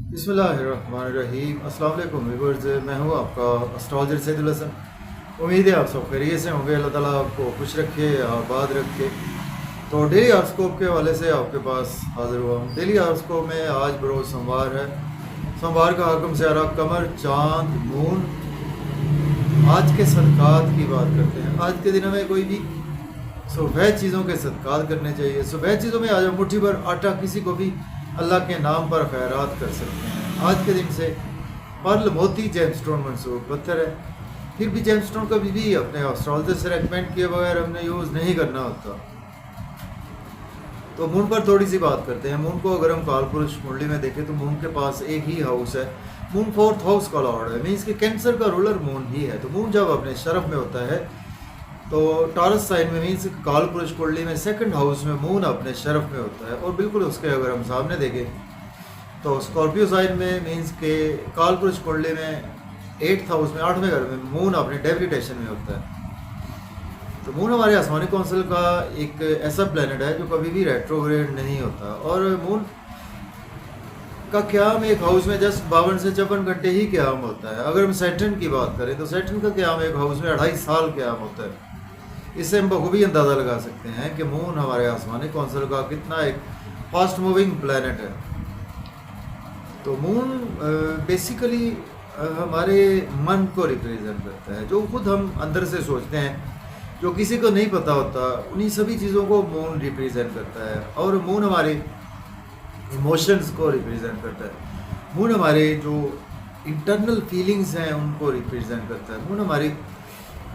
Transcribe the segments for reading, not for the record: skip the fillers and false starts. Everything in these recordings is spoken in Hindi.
बिस्मिल्लाहिर्रहमानिर्रहीम। अस्सलाम वालेकुम व्यूअर्स, मैं हूँ आपका एस्ट्रोलॉजर सैदुल हसन। उम्मीद है आप सब खैरियत से होंगे। अल्लाह ताला आपको खुश रखे, आबाद रखे। तो डेली हॉरोस्कोप के हवाले से आपके पास हाजिर हुआ हूँ। डेली हॉरोस्कोप में आज बरोज़ सोमवार है। सोमवार का हकम सियारा कमर, चाँद, मून। आज के सदक़ात की बात करते हैं। आज के दिनों में कोई भी सुबह चीज़ों के सदक़ात करने चाहिए। सुबह चीज़ों में आज मुट्ठी भर आटा किसी को भी अल्लाह के नाम पर खैरात कर सकते हैं। आज के दिन से पर्ल, मोती, जेमस्टोन मंसूब पत्थर है। फिर भी जेमस्टोन कभी भी अपने एस्ट्रोलॉजर से रेकमेंड किए बगैर हमने यूज़ नहीं करना होता। तो मून पर थोड़ी सी बात करते हैं। मून को अगर हम कालपुरुष कुंडली में देखें तो मून के पास एक ही हाउस है। मून फोर्थ हाउस का लॉर्ड है, मीन्स कि कैंसर का रूलर मून ही है। तो मून जब अपने शरफ में होता है तो टॉरस साइन में, मीन्स कालपुरुष कुंडली में सेकंड हाउस में मून अपने शरफ में होता है। और बिल्कुल उसके अगर हम सामने देखें तो स्कॉर्पियो साइन में, मीन्स के कालपुरुष कुंडली में 8th हाउस में, 8वें घर में मून अपने डेबिलिटेशन में होता है। तो मून हमारे आसमानी कौंसिल का एक ऐसा प्लेनेट है जो कभी भी रेट्रोग्रेड नहीं होता। और मून का क्याम एक हाउस में जस्ट 52 से 54 घंटे ही क्याम होता है। अगर हम सैटर्न की बात करें तो सैटर्न का क्याम एक हाउस में 2.5 साल क्याम होता है। इससे हम बखूबी अंदाज़ा लगा सकते हैं कि मून हमारे आसमानी कौंसिल का कितना एक फास्ट मूविंग प्लेनेट है। तो मून बेसिकली हमारे मन को रिप्रेजेंट करता है। जो खुद हम अंदर से सोचते हैं, जो किसी को नहीं पता होता, उन्हीं सभी चीज़ों को मून रिप्रेजेंट करता है। और मून हमारे इमोशंस को रिप्रेजेंट करता है। मून हमारे जो इंटरनल फीलिंग्स हैं उनको रिप्रेजेंट करता है। मून हमारी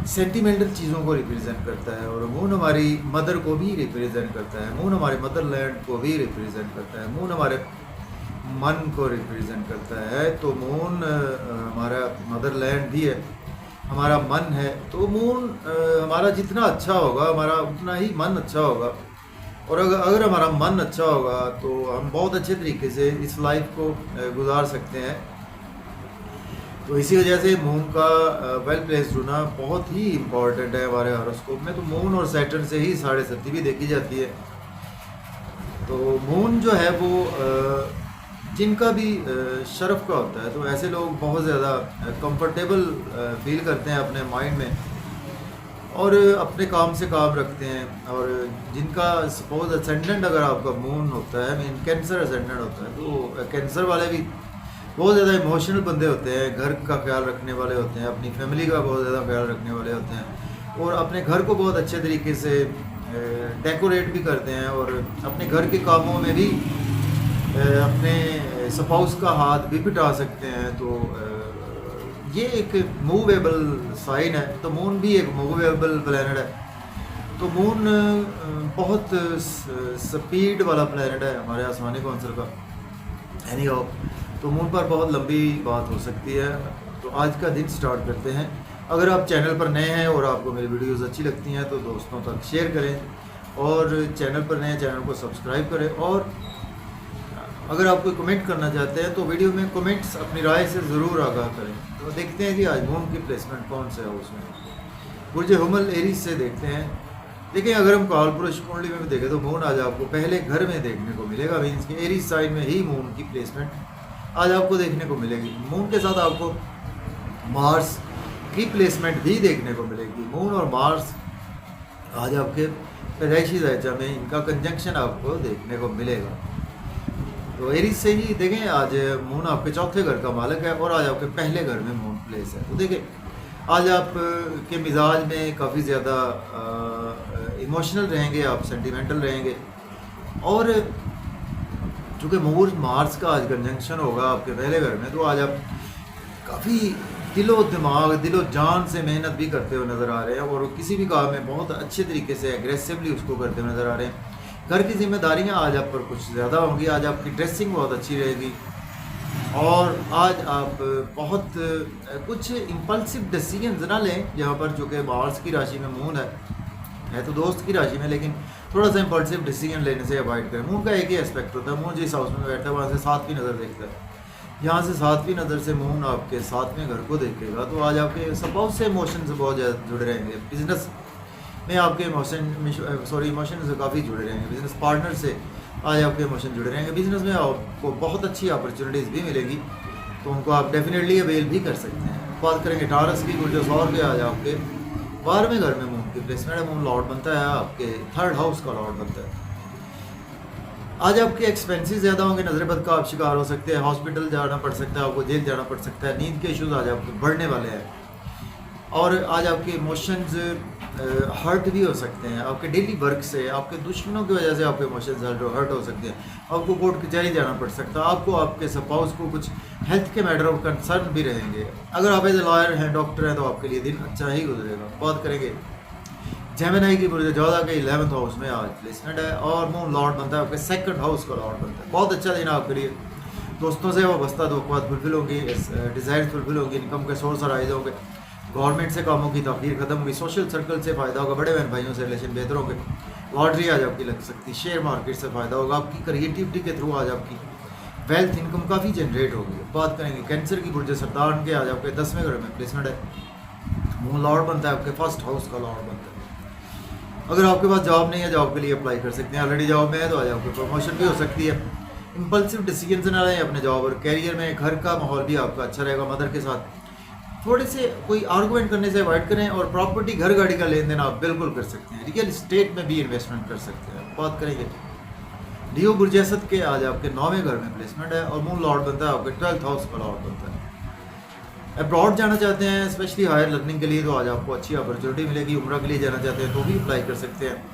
सेंटिमेंटल चीज़ों को रिप्रेजेंट करता है। और मून हमारी मदर को भी रिप्रेजेंट करता है। मून हमारे मदरलैंड को भी रिप्रेजेंट करता है। मून हमारे मन को रिप्रेजेंट करता है। तो मून हमारा मदरलैंड भी है, हमारा मन है। तो मून हमारा जितना अच्छा होगा हमारा उतना ही मन अच्छा होगा। और अगर हमारा मन अच्छा होगा तो हम बहुत अच्छे तरीके से इस लाइफ को गुजार सकते हैं। तो इसी वजह से मून का वेल प्लेस्ड होना बहुत ही इम्पॉर्टेंट है हमारे हॉरोस्कोप में। तो मून और सैटर्न से ही 7.5 भी देखी जाती है। तो मून जो है वो जिनका भी शरफ का होता है, तो ऐसे लोग बहुत ज़्यादा कंफर्टेबल फील करते हैं अपने माइंड में और अपने काम से काम रखते हैं। और जिनका सपोज असेंडेंट अगर आपका मून होता है, मीन कैंसर असेंडेंट होता है, तो कैंसर वाले भी बहुत ज़्यादा इमोशनल बंदे होते हैं, घर का ख्याल रखने वाले होते हैं, अपनी फैमिली का बहुत ज़्यादा ख्याल रखने वाले होते हैं और अपने घर को बहुत अच्छे तरीके से डेकोरेट भी करते हैं और अपने घर के कामों में भी अपने स्पाउस का हाथ भी बिठा सकते हैं। तो ये एक मूवेबल साइन है। तो मून भी एक मूवेबल प्लैनेट है। तो मून बहुत स्पीड वाला प्लैनेट है हमारे आसमानी कौंसिल का। एनी हाउ, तो मून पर बहुत लंबी बात हो सकती है। तो आज का दिन स्टार्ट करते हैं। अगर आप चैनल पर नए हैं और आपको मेरी वीडियोस अच्छी लगती हैं तो दोस्तों तक शेयर करें और चैनल पर नए चैनल को सब्सक्राइब करें। और अगर आप कोई कमेंट करना चाहते हैं तो वीडियो में कमेंट्स अपनी राय से ज़रूर आगाह करें। तो देखते हैं कि आज मून की प्लेसमेंट कौन से है उसमें। बुर्ज हुमल एरीज से देखते हैं। देखिए, अगर हम कालपुरुष कुंडली में भी देखें तो मून आज आपको पहले घर में देखने को मिलेगा। मीन्स कि एरीज साइन में ही मून की प्लेसमेंट आज आपको देखने को मिलेगी। मून के साथ आपको मार्स की प्लेसमेंट भी देखने को मिलेगी। मून और मार्स आज आपके पैदाइशी ज़ायचा में इनका कंजंक्शन आपको देखने को मिलेगा। तो एरीज से ही देखें, आज मून आपके चौथे घर का मालिक है और आज आपके पहले घर में मून प्लेस है। तो देखिए, आज आप के मिजाज में काफ़ी ज़्यादा इमोशनल रहेंगे, आप सेंटिमेंटल रहेंगे। और चूँकि मून मार्स का आज कंजंक्शन होगा आपके पहले घर में, तो आज आप काफ़ी दिलो दिमाग, दिलो जान से मेहनत भी करते हुए नज़र आ रहे हैं और किसी भी काम में बहुत अच्छे तरीके से एग्रेसिवली उसको करते हुए नज़र आ रहे हैं। घर की जिम्मेदारियां आज आप पर कुछ ज़्यादा होंगी। आज आपकी ड्रेसिंग बहुत अच्छी रहेगी और आज आप बहुत कुछ इम्पल्सिव डिसीजंस ना लें। यहाँ पर चूँकि मार्स की राशि में मून है तो दोस्त की राशि में, लेकिन थोड़ा सा इम्पल्सिव डिसीजन लेने से अवॉइड करें। मून का एक ही एस्पेक्ट होता है, मून जिस हाउस में बैठता है वहाँ से 7वीं नज़र देखता है। यहाँ से 7वीं नज़र से मून आपके 7वें घर को देखेगा। तो आज आपके स्पाउस से इमोशन से बहुत ज़्यादा जुड़े रहेंगे। बिजनेस में आपके इमोशन से काफ़ी जुड़े रहेंगे। बिजनेस पार्टनर से आज आपके इमोशन जुड़े रहेंगे। बिजनेस में आपको बहुत अच्छी अपॉर्चुनिटीज़ भी मिलेगी, तो उनको आप डेफिनेटली अवेल भी कर सकते हैं। बात करेंगे टारस की, जो 100 के आज आपके 12वें घर में मून की प्लेसमेंट है। मून लॉर्ड बनता है आपके 3rd हाउस का लॉर्ड बनता है। आज आपके एक्सपेंसेस ज़्यादा होंगे, नजर बद का आप शिकार हो सकते हैं, हॉस्पिटल जाना पड़ सकता है, आपको जेल जाना पड़ सकता है, नींद के इश्यूज आज आपके बढ़ने वाले हैं, और आज आपके इमोशंस हर्ट भी हो सकते हैं आपके डेली वर्क से, आपके दुश्मनों की वजह से आपके इमोशंस हर्ट हो सकते हैं, आपको कोर्ट कचहरी जाना पड़ सकता है, आपको आपके स्पाउस को कुछ हेल्थ के मैटर ऑफ कंसर्न भी रहेंगे। अगर आप एज ए लॉयर हैं, डॉक्टर हैं, तो आपके लिए दिन अच्छा ही गुजरेगा। बात करेंगे जेमिनी की, 14 के 11th हाउस में आज प्लेसमेंट है, और मून लॉर्ड बनता है आपके 2nd हाउस का लॉर्ड बनता है। बहुत अच्छा दिन आपके लिए, दोस्तों से वाबस्ता तवक्कुआत फुलफिल होंगी, डिज़ायर फुलफिल होंगी, इनकम के सोर्स राइज होंगे, गवर्नमेंट से कामों की तखीर खत्म होगी, सोशल सर्कल से फ़ायदा होगा, बड़े बहन भाइयों से रिलेशन बेहतर होंगे, लॉटरी आज आपकी लग सकती है, शेयर मार्केट से फ़ायदा होगा, आपकी क्रिएटिविटी के थ्रू आज आपकी वेल्थ इनकम काफ़ी जनरेट होगी। बात करेंगे कैंसर की, बुर्ज सरदार के आज आपके 10वें घर में प्लेसमेंट है। मून लॉर्ड बनता है आपके 1st हाउस का लॉर्ड बनता है। अगर आपके पास जॉब नहीं है, जॉब के लिए अप्लाई कर सकते हैं, ऑलरेडी जॉब में है तो आज आपको प्रमोशन भी हो सकती है। इंपल्सिव डिसीजन ना लें अपने जॉब और कैरियर में। घर का माहौल भी आपका अच्छा रहेगा, मदर के साथ थोड़े से कोई आर्गूमेंट करने से अवॉइड करें, और प्रॉपर्टी घर गाड़ी का लेन देन आप बिल्कुल कर सकते हैं, रियल इस्टेट में भी इन्वेस्टमेंट कर सकते हैं। बात करेंगे लियो बुर्ज असद के, आज आपके 9वें घर में प्लेसमेंट है, और मून लॉर्ड बनता है आपके 12th हाउस का लॉर्ड बनता है। अब्रॉड जाना चाहते हैं स्पेशली हायर लर्निंग के लिए, तो आज आपको अच्छी अपॉर्चुनिटी मिलेगी। उम्रा के लिए जाना चाहते हैं तो भी अप्लाई कर सकते हैं।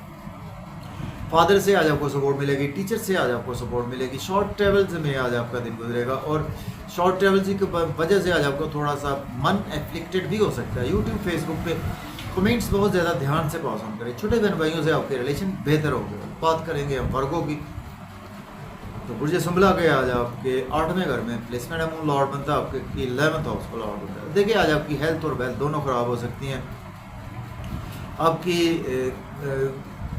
फादर से आज आपको सपोर्ट मिलेगी, टीचर से आज आपको सपोर्ट मिलेगी। शॉर्ट ट्रेवल्स में आज आपका दिन गुजरेगा, और शॉर्ट ट्रेवल्स की वजह से आज आपको थोड़ा सा मन एफ्लिक्टेड भी हो सकता है। यूट्यूब फेसबुक पे कमेंट्स बहुत ज़्यादा ध्यान से पास ऑन करें, छोटे बहन भाइयों से आपके रिलेशन बेहतर होंगे। बात करेंगे हम वर्गों की, तो बुर्ज सुंबला के आज आपके 8वें घर में प्लेसमेंट है। मून लॉर्ड बनता है आपके 11th हाउस का लॉर्ड बनता है। देखिए आज आपकी हेल्थ और वेल्थ दोनों ख़राब हो सकती हैं। आपकी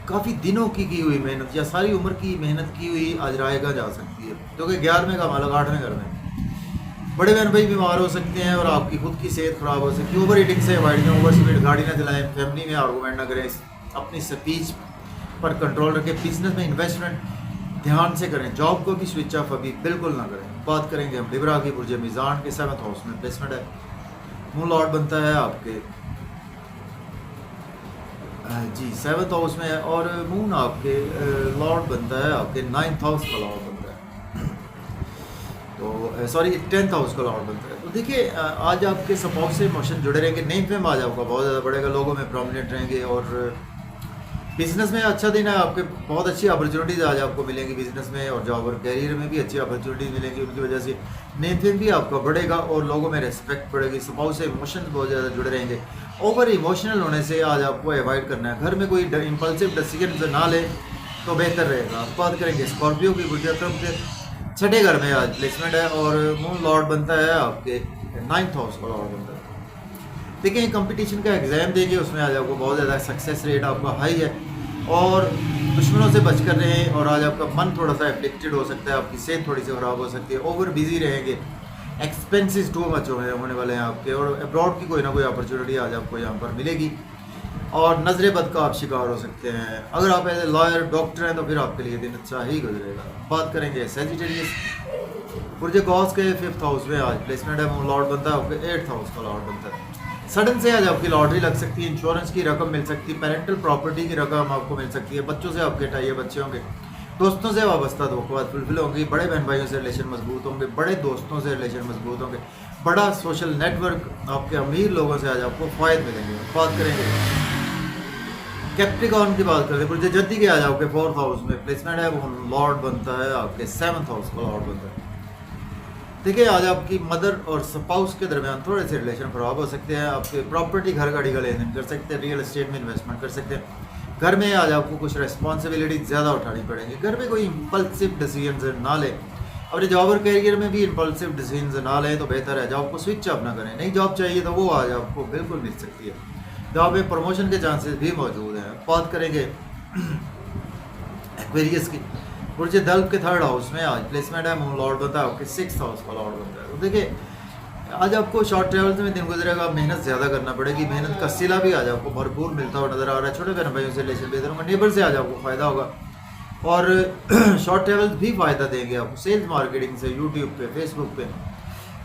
काफ़ी दिनों की हुई मेहनत या सारी उम्र की मेहनत की हुई आज रायगा जा सकती है, क्योंकि 11वें का मालक 8वें घर में। बड़े बहन भाई बीमार हो सकते हैं, और आपकी खुद की सेहत ख़राब हो सकती है। ओवर ईटिंग से अवॉइड करें, ओवर स्पीड गाड़ी ना चलाएं, फैमिली में आर्गूमेंट ना करें, अपनी स्पीच पर कंट्रोल रखें। बिजनेस में इन्वेस्टमेंट ध्यान से करें, जॉब को भी स्विच ऑफ अभी बिल्कुल ना करें। बात करेंगे हम लिब्रा की, बुर्ज मीज़ान के 7th हाउस में प्लेसमेंट है। मून लॉर्ड बनता है आपके 7th हाउस में है, और मून आपके लॉर्ड बनता है आपके 9th हाउस का लॉर्ड बनता है, तो सॉरी 10th हाउस का लॉर्ड बनता है। तो देखिए आज आपके सपोर्ट से इमोशन जुड़े रहेंगे, नेम फेम आज आपका बहुत ज़्यादा बढ़ेगा, लोगों में प्रोमिनेंट रहेंगे, और बिजनेस में अच्छा दिन है आपके। बहुत अच्छी अपॉर्चुनिटीज़ आज आपको मिलेंगी बिजनेस में, और जॉब और कैरियर में भी अच्छी अपॉर्चुनिटीज़ मिलेंगी। उनकी वजह से नेम फेम भी आपका बढ़ेगा, और लोगों में रेस्पेक्ट बढ़ेगी। स्पाउस से इमोशंस बहुत ज़्यादा जुड़े रहेंगे। ओवर इमोशनल होने से आज आपको अवॉइड करना है। घर में कोई इंपल्सिव डिसीजन ना ले तो बेहतर रहेगा। बात करेंगे स्कॉर्पियो की, बुर्ज अक्रम के 6ठे घर में आज प्लेसमेंट है, और मून लॉर्ड बनता है आपके 9th हाउस का लॉर्ड बनता है। देखिए कंपटीशन का एग्ज़ाम देंगे, उसमें आज आपको बहुत ज़्यादा सक्सेस रेट आपका हाई है, और दुश्मनों से बच कर रहें। और आज आपका मन थोड़ा सा एफ्लिक्टेड हो सकता है, आपकी सेहत थोड़ी सी ख़राब हो सकती है, ओवर बिजी रहेंगे, एक्सपेंसेस टू मच होने वाले हैं आपके, और अब्रॉड की कोई ना कोई अपॉर्चुनिटी आज आपको यहाँ पर मिलेगी, और नजर बद का आप शिकार हो सकते हैं। अगर आप एज ए लॉयर डॉक्टर हैं तो फिर आपके लिए दिन अच्छा ही गुजरेगा। बात करेंगे सेजिटेरियस, बुर्ज गॉस के 5th हाउस में आज प्लेसमेंट है। लॉर्ड बनता है आपके 8th हाउस का लॉर्ड बनता है। सडन से आज आपकी लॉटरी लग सकती है, इंश्योरेंस की रकम मिल सकती है, पेरेंटल प्रॉपर्टी की रकम आपको मिल सकती है, बच्चों से आपके टाइए बच्चे होंगे, दोस्तों से वाबस्ता तवक्कुआत फुलफिल होंगी, बड़े बहन भाइयों से रिलेशन मजबूत होंगे, बड़े दोस्तों से रिलेशन मजबूत होंगे, बड़ा सोशल नेटवर्क, आपके अमीर लोगों से आज आपको फ़ायदे मिलेंगे। बात करेंगे कैप्रिकॉर्न की, बात करें बुर्ज जद्दी के आज आपके 4th हाउस में प्लेसमेंट है। वो लॉर्ड बनता है आपके 7th हाउस का लॉर्ड बनता है। देखिए आज आपकी मदर और स्पाउस के दरमियान थोड़े से रिलेशन खराब हो सकते हैं। आपके प्रॉपर्टी घर गाड़ी का लेन देन कर सकते हैं, रियल एस्टेट में इन्वेस्टमेंट कर सकते हैं। घर में आज आपको कुछ रिस्पॉन्सिबिलिटी ज़्यादा उठानी पड़ेगी। घर में कोई इंपल्सिव डिसीजन ना लें, और जॉब और कैरियर में भी इंपल्सिव डिसीजन ना लें तो बेहतर है। जॉब को स्विच ऑफ ना करें, नई जॉब चाहिए तो वो आज आपको बिल्कुल मिल सकती है। जॉब में प्रमोशन के चांसेस भी मौजूद हैं। बात करेंगे एक्वेरियस की, बुर्ज दल्ब के 3rd हाउस में आज प्लेसमेंट है। मून लॉर्ड बनता है आपके 6th हाउस का लॉर्ड बनता है। तो देखिए आज आपको शॉर्ट ट्रेवल्स में दिन गुजरेगा, मेहनत ज़्यादा करना पड़ेगी, मेहनत का सिला भी आज आपको भरपूर मिलता हुआ नजर आ रहा है। छोटे बहन भाइयों से रिलेशन बेहतर होगा, नेबर से आज आपको फायदा होगा, और शॉर्ट ट्रेवल्स भी फ़ायदा देंगे आपको सेल्स मार्केटिंग से, यूट्यूब पे, फेसबुक पे।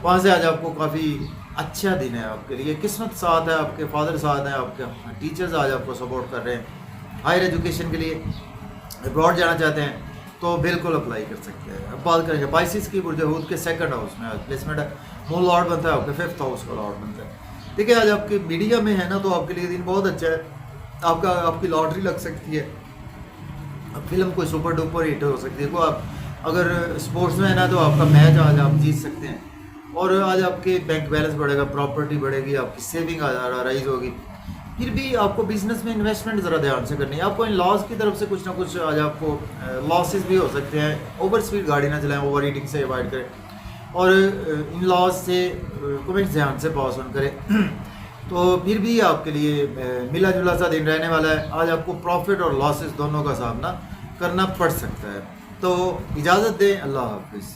वहाँ से आज आपको काफ़ी अच्छा दिन है आपके लिए, किस्मत साथ है, आपके फादर साथ हैं, आपके टीचर्स आज आपको सपोर्ट कर रहे हैं। हायर एजुकेशन के लिए अब्रॉड जाना चाहते हैं तो बिल्कुल अप्लाई कर सकते हैं। अब बात करेंगे पाइसिस की, बुर्ज हूद के सेकंड हाउस में आज प्लेसमेंट है, मून लॉर्ड बनता है आपके फिफ्थ हाउस का लॉर्ड बनता है। देखिए आज आपके मीडिया में है ना, तो आपके लिए दिन बहुत अच्छा है, आपकी लॉटरी लग सकती है, अब फिल्म कोई सुपर डुपर हिट हो सकती है, को आप अगर स्पोर्ट्स में है ना तो आपका मैच आज आप जीत सकते हैं। और आज आपके बैंक बैलेंस बढ़ेगा, प्रॉपर्टी बढ़ेगी, आपकी सेविंग राइज होगी। फिर भी आपको बिजनेस में इन्वेस्टमेंट ज़रा ध्यान से करनी है, आपको इन लॉस की तरफ से कुछ ना कुछ आज आपको लॉसेस भी हो सकते हैं। ओवर स्पीड गाड़ी ना चलाएं, ओवर ईटिंग से अवॉइड करें, और इन लॉस से कमेंट्स ध्यान से पास ऑन करें। तो फिर भी आपके लिए मिला जुला सा दिन रहने वाला है। आज आपको प्रॉफिट और लॉसेस दोनों का सामना करना पड़ सकता है। तो इजाज़त दें, अल्लाह हाफिज़।